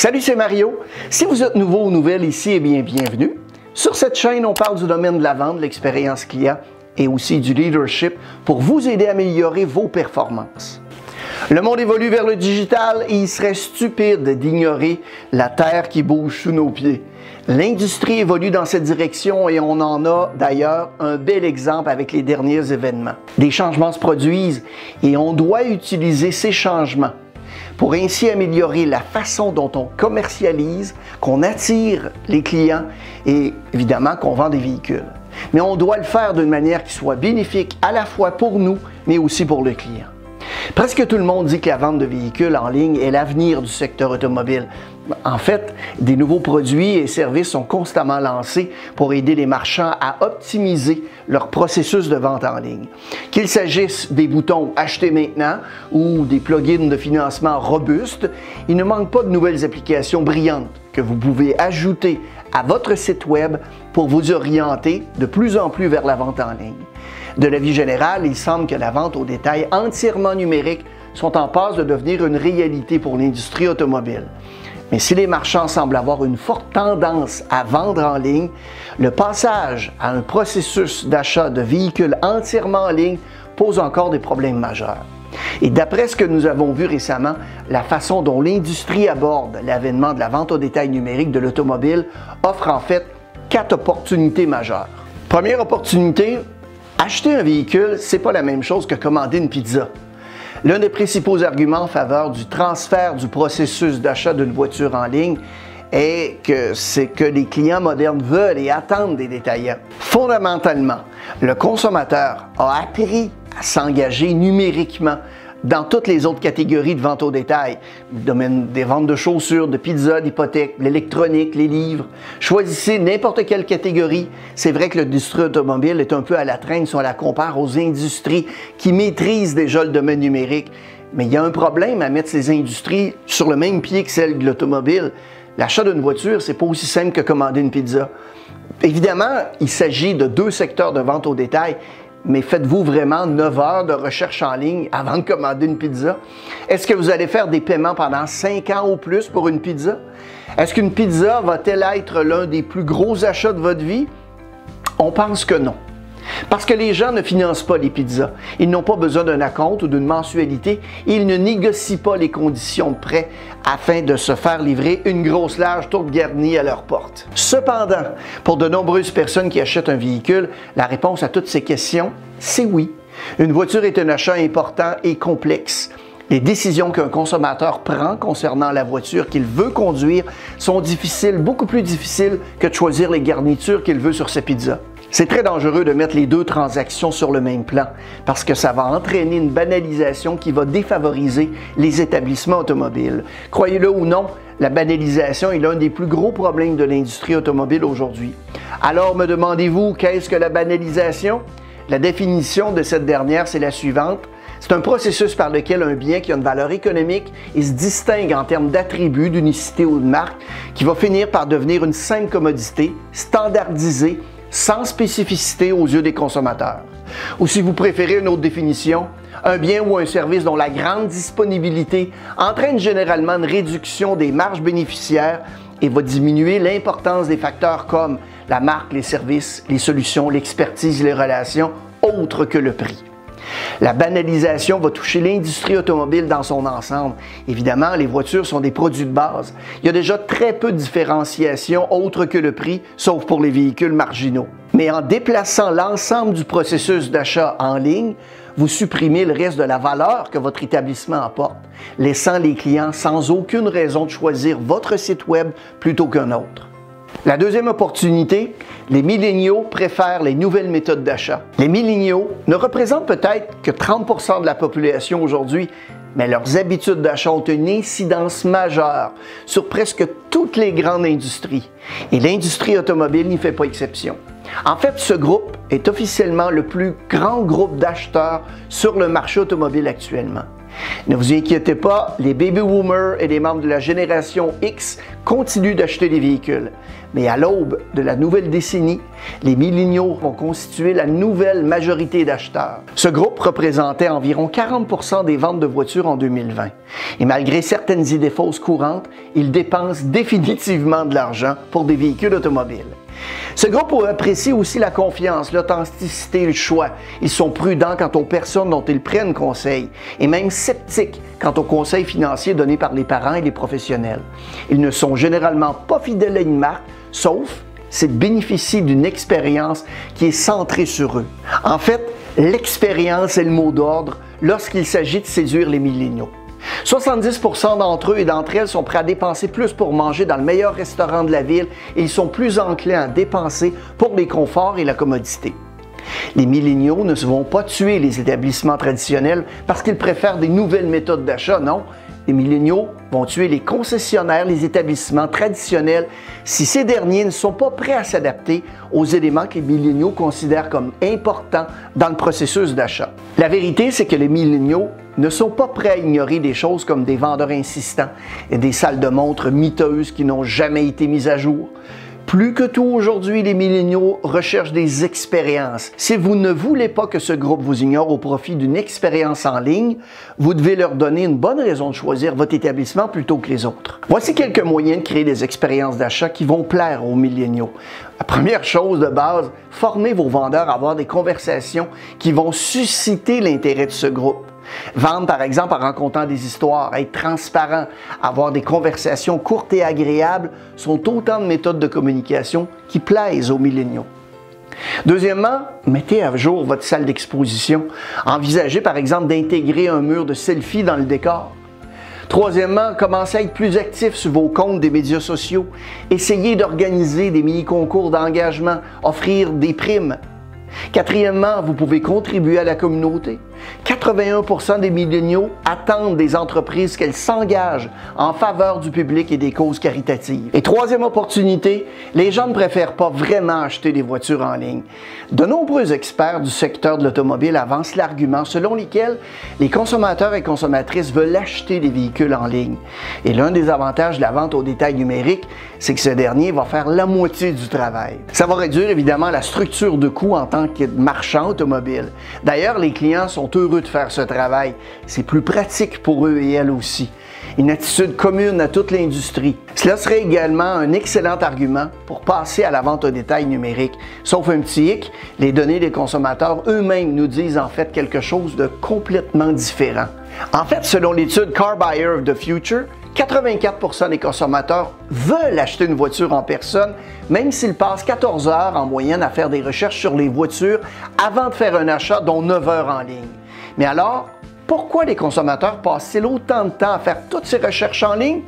Salut, c'est Mario. Si vous êtes nouveau ou nouvelle ici, eh bien, bienvenue. Sur cette chaîne, on parle du domaine de la vente, de l'expérience client et aussi du leadership pour vous aider à améliorer vos performances. Le monde évolue vers le digital et il serait stupide d'ignorer la terre qui bouge sous nos pieds. L'industrie évolue dans cette direction et on en a d'ailleurs un bel exemple avec les derniers événements. Des changements se produisent et on doit utiliser ces changements pour ainsi améliorer la façon dont on commercialise, qu'on attire les clients et évidemment qu'on vend des véhicules. Mais on doit le faire d'une manière qui soit bénéfique à la fois pour nous, mais aussi pour le client. Presque tout le monde dit que la vente de véhicules en ligne est l'avenir du secteur automobile. En fait, des nouveaux produits et services sont constamment lancés pour aider les marchands à optimiser leur processus de vente en ligne. Qu'il s'agisse des boutons « Acheter maintenant » ou des plugins de financement robustes, il ne manque pas de nouvelles applications brillantes que vous pouvez ajouter à votre site web pour vous orienter de plus en plus vers la vente en ligne. De l'avis général, il semble que la vente au détail entièrement numérique sont en passe de devenir une réalité pour l'industrie automobile. Mais si les marchands semblent avoir une forte tendance à vendre en ligne, le passage à un processus d'achat de véhicules entièrement en ligne pose encore des problèmes majeurs. Et d'après ce que nous avons vu récemment, la façon dont l'industrie aborde l'avènement de la vente au détail numérique de l'automobile offre en fait 4 opportunités majeures. Première opportunité, acheter un véhicule, c'est pas la même chose que commander une pizza. L'un des principaux arguments en faveur du transfert du processus d'achat d'une voiture en ligne est que c'est que les clients modernes veulent et attendent des détaillants. Fondamentalement, le consommateur a appris à s'engager numériquement dans toutes les autres catégories de vente au détail, le domaine des ventes de chaussures, de pizzas, d'hypothèques, l'électronique, les livres. Choisissez n'importe quelle catégorie. C'est vrai que l'industrie automobile est un peu à la traîne si on la compare aux industries qui maîtrisent déjà le domaine numérique. Mais il y a un problème à mettre ces industries sur le même pied que celle de l'automobile. L'achat d'une voiture, c'est pas aussi simple que commander une pizza. Évidemment, il s'agit de 2 secteurs de vente au détail. Mais faites-vous vraiment 9 heures de recherche en ligne avant de commander une pizza? Est-ce que vous allez faire des paiements pendant 5 ans ou plus pour une pizza? Est-ce qu'une pizza va-t-elle être l'un des plus gros achats de votre vie? On pense que non. Parce que les gens ne financent pas les pizzas. Ils n'ont pas besoin d'un acompte ou d'une mensualité. Ils ne négocient pas les conditions de prêt afin de se faire livrer une grosse large tourte garnie à leur porte. Cependant, pour de nombreuses personnes qui achètent un véhicule, la réponse à toutes ces questions, c'est oui. Une voiture est un achat important et complexe. Les décisions qu'un consommateur prend concernant la voiture qu'il veut conduire sont difficiles, beaucoup plus difficiles que de choisir les garnitures qu'il veut sur sa pizza. C'est très dangereux de mettre les 2 transactions sur le même plan parce que ça va entraîner une banalisation qui va défavoriser les établissements automobiles. Croyez-le ou non, la banalisation est l'un des plus gros problèmes de l'industrie automobile aujourd'hui. Alors me demandez-vous, qu'est-ce que la banalisation? La définition de cette dernière, c'est la suivante. C'est un processus par lequel un bien qui a une valeur économique et se distingue en termes d'attributs, d'unicité ou de marque, qui va finir par devenir une simple commodité, standardisée, sans spécificité aux yeux des consommateurs. Ou si vous préférez une autre définition, un bien ou un service dont la grande disponibilité entraîne généralement une réduction des marges bénéficiaires et va diminuer l'importance des facteurs comme la marque, les services, les solutions, l'expertise, les relations, autres que le prix. La banalisation va toucher l'industrie automobile dans son ensemble. Évidemment, les voitures sont des produits de base. Il y a déjà très peu de différenciation autre que le prix, sauf pour les véhicules marginaux. Mais en déplaçant l'ensemble du processus d'achat en ligne, vous supprimez le reste de la valeur que votre établissement apporte, laissant les clients sans aucune raison de choisir votre site web plutôt qu'un autre. La deuxième opportunité, les milléniaux préfèrent les nouvelles méthodes d'achat. Les milléniaux ne représentent peut-être que 30% de la population aujourd'hui, mais leurs habitudes d'achat ont une incidence majeure sur presque toutes les grandes industries. Et l'industrie automobile n'y fait pas exception. En fait, ce groupe est officiellement le plus grand groupe d'acheteurs sur le marché automobile actuellement. Ne vous inquiétez pas, les baby boomers et les membres de la génération X continuent d'acheter des véhicules. Mais à l'aube de la nouvelle décennie, les milléniaux vont constituer la nouvelle majorité d'acheteurs. Ce groupe représentait environ 40% des ventes de voitures en 2020. Et malgré certaines idées fausses courantes, ils dépensent définitivement de l'argent pour des véhicules automobiles. Ce groupe apprécie aussi la confiance, l'authenticité et le choix. Ils sont prudents quant aux personnes dont ils prennent conseil et même sceptiques quant aux conseils financiers donnés par les parents et les professionnels. Ils ne sont généralement pas fidèles à une marque, sauf s'ils bénéficient d'une expérience qui est centrée sur eux. En fait, l'expérience est le mot d'ordre lorsqu'il s'agit de séduire les milléniaux. 70% d'entre eux et d'entre elles sont prêts à dépenser plus pour manger dans le meilleur restaurant de la ville et ils sont plus enclins à dépenser pour les conforts et la commodité. Les milléniaux ne se vont pas tuer les établissements traditionnels parce qu'ils préfèrent des nouvelles méthodes d'achat, non. Les milléniaux vont tuer les concessionnaires, les établissements traditionnels si ces derniers ne sont pas prêts à s'adapter aux éléments que les milléniaux considèrent comme importants dans le processus d'achat. La vérité, c'est que les milléniaux ne sont pas prêts à ignorer des choses comme des vendeurs insistants et des salles de montres miteuses qui n'ont jamais été mises à jour. Plus que tout aujourd'hui, les milléniaux recherchent des expériences. Si vous ne voulez pas que ce groupe vous ignore au profit d'une expérience en ligne, vous devez leur donner une bonne raison de choisir votre établissement plutôt que les autres. Voici quelques moyens de créer des expériences d'achat qui vont plaire aux milléniaux. La première chose de base, formez vos vendeurs à avoir des conversations qui vont susciter l'intérêt de ce groupe. Vendre, par exemple, en racontant des histoires, être transparent, avoir des conversations courtes et agréables sont autant de méthodes de communication qui plaisent aux milléniaux. Deuxièmement, mettez à jour votre salle d'exposition. Envisagez, par exemple, d'intégrer un mur de selfie dans le décor. Troisièmement, commencez à être plus actif sur vos comptes des médias sociaux. Essayez d'organiser des mini-concours d'engagement, offrir des primes. Quatrièmement, vous pouvez contribuer à la communauté. 81% des milléniaux attendent des entreprises qu'elles s'engagent en faveur du public et des causes caritatives. Et troisième opportunité, les gens ne préfèrent pas vraiment acheter des voitures en ligne. De nombreux experts du secteur de l'automobile avancent l'argument selon lequel les consommateurs et consommatrices veulent acheter des véhicules en ligne. Et l'un des avantages de la vente au détail numérique, c'est que ce dernier va faire la moitié du travail. Ça va réduire évidemment la structure de coût en tant que marchand automobile. D'ailleurs, les clients sont heureux de faire ce travail. C'est plus pratique pour eux et elles aussi. Une attitude commune à toute l'industrie. Cela serait également un excellent argument pour passer à la vente au détail numérique. Sauf un petit hic, les données des consommateurs eux-mêmes nous disent en fait quelque chose de complètement différent. En fait, selon l'étude Car Buyer of the Future, 84% des consommateurs veulent acheter une voiture en personne, même s'ils passent 14 heures en moyenne à faire des recherches sur les voitures avant de faire un achat, dont 9 heures en ligne. Mais alors, pourquoi les consommateurs passent-ils autant de temps à faire toutes ces recherches en ligne?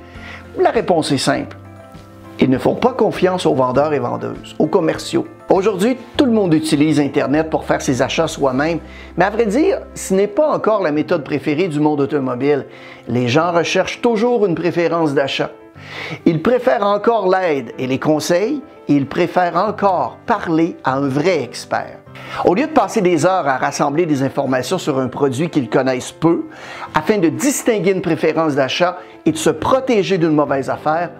La réponse est simple. Ils ne font pas confiance aux vendeurs et vendeuses, aux commerciaux. Aujourd'hui, tout le monde utilise Internet pour faire ses achats soi-même, mais à vrai dire, ce n'est pas encore la méthode préférée du monde automobile. Les gens recherchent toujours une préférence d'achat. Ils préfèrent encore l'aide et les conseils, et ils préfèrent encore parler à un vrai expert. Au lieu de passer des heures à rassembler des informations sur un produit qu'ils connaissent peu, afin de distinguer une préférence d'achat et de se protéger d'une mauvaise affaire,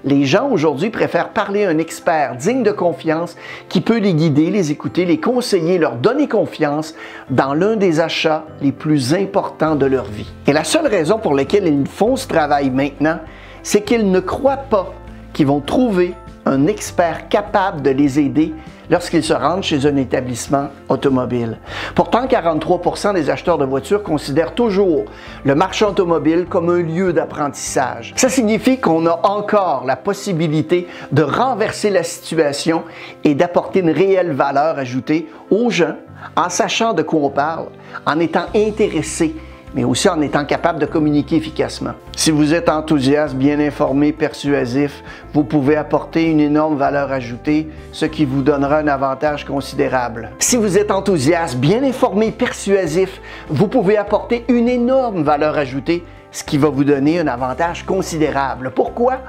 les gens aujourd'hui préfèrent parler à un expert digne de confiance qui peut les guider, les écouter, les conseiller, leur donner confiance dans l'un des achats les plus importants de leur vie. Et la seule raison pour laquelle ils font ce travail maintenant, c'est qu'ils ne croient pas qu'ils vont trouver un expert capable de les aider lorsqu'ils se rendent chez un établissement automobile. Pourtant, 43% des acheteurs de voitures considèrent toujours le marché automobile comme un lieu d'apprentissage. Ça signifie qu'on a encore la possibilité de renverser la situation et d'apporter une réelle valeur ajoutée aux gens en sachant de quoi on parle, en étant intéressé, mais aussi en étant capable de communiquer efficacement. Si vous êtes enthousiaste, bien informé, persuasif, vous pouvez apporter une énorme valeur ajoutée, ce qui vous donnera un avantage considérable. Si vous êtes enthousiaste, bien informé, persuasif, vous pouvez apporter une énorme valeur ajoutée, ce qui va vous donner un avantage considérable. Pourquoi?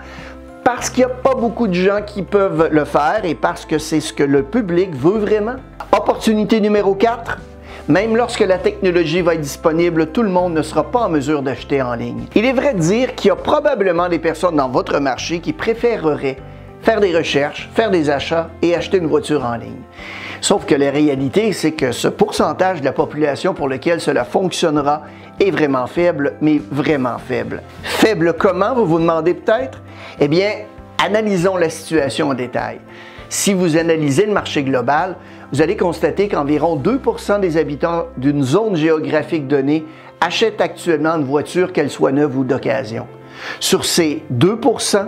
Parce qu'il n'y a pas beaucoup de gens qui peuvent le faire et parce que c'est ce que le public veut vraiment. Opportunité numéro 4. Même lorsque la technologie va être disponible, tout le monde ne sera pas en mesure d'acheter en ligne. Il est vrai de dire qu'il y a probablement des personnes dans votre marché qui préféreraient faire des recherches, faire des achats et acheter une voiture en ligne. Sauf que la réalité, c'est que ce pourcentage de la population pour lequel cela fonctionnera est vraiment faible, mais vraiment faible. Faible comment, vous vous demandez peut-être? Eh bien, analysons la situation en détail. Si vous analysez le marché global, vous allez constater qu'environ 2% des habitants d'une zone géographique donnée achètent actuellement une voiture, qu'elle soit neuve ou d'occasion. Sur ces 2%,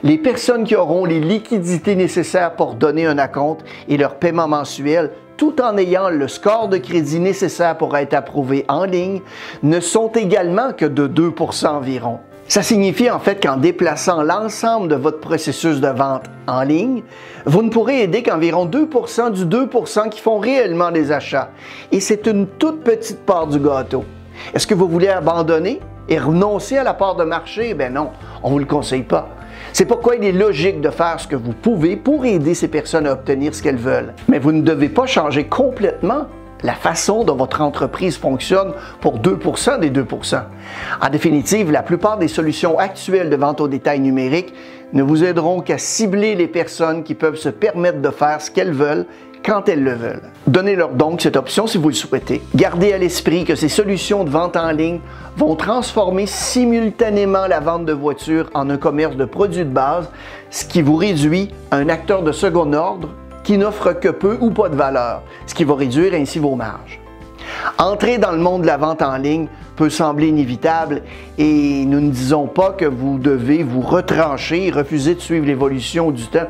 les personnes qui auront les liquidités nécessaires pour donner un acompte et leur paiement mensuel, tout en ayant le score de crédit nécessaire pour être approuvé en ligne, ne sont également que de 2% environ. Ça signifie en fait qu'en déplaçant l'ensemble de votre processus de vente en ligne, vous ne pourrez aider qu'environ 2% du 2% qui font réellement des achats. Et c'est une toute petite part du gâteau. Est-ce que vous voulez abandonner et renoncer à la part de marché? Ben non, on ne vous le conseille pas. C'est pourquoi il est logique de faire ce que vous pouvez pour aider ces personnes à obtenir ce qu'elles veulent. Mais vous ne devez pas changer complètement la façon dont votre entreprise fonctionne pour 2% des 2%. En définitive, la plupart des solutions actuelles de vente au détail numérique ne vous aideront qu'à cibler les personnes qui peuvent se permettre de faire ce qu'elles veulent quand elles le veulent. Donnez-leur donc cette option si vous le souhaitez. Gardez à l'esprit que ces solutions de vente en ligne vont transformer simultanément la vente de voitures en un commerce de produits de base, ce qui vous réduit à un acteur de second ordre qui n'offre que peu ou pas de valeur, ce qui va réduire ainsi vos marges. Entrer dans le monde de la vente en ligne peut sembler inévitable et nous ne disons pas que vous devez vous retrancher et refuser de suivre l'évolution du temps.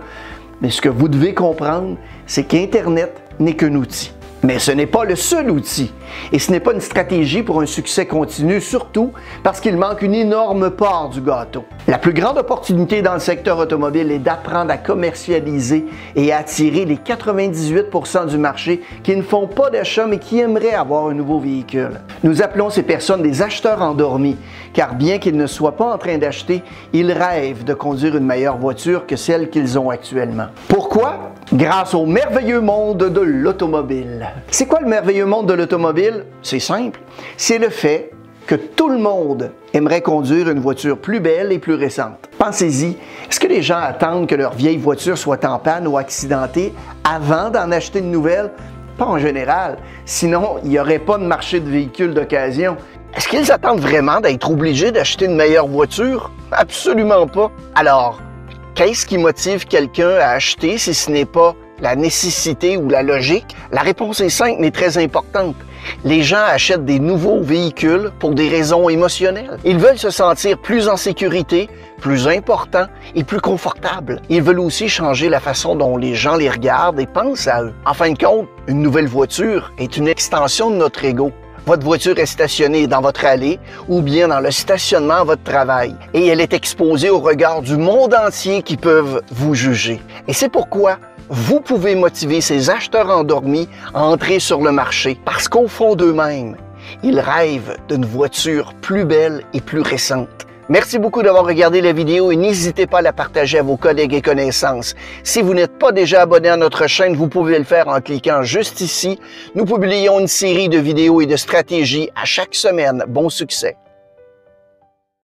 Mais ce que vous devez comprendre, c'est qu'Internet n'est qu'un outil. Mais ce n'est pas le seul outil et ce n'est pas une stratégie pour un succès continu, surtout parce qu'il manque une énorme part du gâteau. La plus grande opportunité dans le secteur automobile est d'apprendre à commercialiser et à attirer les 98% du marché qui ne font pas d'achat mais qui aimeraient avoir un nouveau véhicule. Nous appelons ces personnes des acheteurs endormis, car bien qu'ils ne soient pas en train d'acheter, ils rêvent de conduire une meilleure voiture que celle qu'ils ont actuellement. Pourquoi? Grâce au merveilleux monde de l'automobile. C'est quoi le merveilleux monde de l'automobile? C'est simple. C'est le fait que tout le monde aimerait conduire une voiture plus belle et plus récente. Pensez-y, est-ce que les gens attendent que leur vieille voiture soit en panne ou accidentée avant d'en acheter une nouvelle? Pas en général, sinon il n'y aurait pas de marché de véhicules d'occasion. Est-ce qu'ils attendent vraiment d'être obligés d'acheter une meilleure voiture? Absolument pas. Alors, qu'est-ce qui motive quelqu'un à acheter si ce n'est pas la nécessité ou la logique? La réponse est simple mais très importante. Les gens achètent des nouveaux véhicules pour des raisons émotionnelles. Ils veulent se sentir plus en sécurité, plus importants et plus confortables. Ils veulent aussi changer la façon dont les gens les regardent et pensent à eux. En fin de compte, une nouvelle voiture est une extension de notre ego. Votre voiture est stationnée dans votre allée ou bien dans le stationnement à votre travail et elle est exposée au regard du monde entier qui peuvent vous juger. Et c'est pourquoi vous pouvez motiver ces acheteurs endormis à entrer sur le marché parce qu'au fond d'eux-mêmes, ils rêvent d'une voiture plus belle et plus récente. Merci beaucoup d'avoir regardé la vidéo et n'hésitez pas à la partager à vos collègues et connaissances. Si vous n'êtes pas déjà abonné à notre chaîne, vous pouvez le faire en cliquant juste ici. Nous publions une série de vidéos et de stratégies à chaque semaine. Bon succès!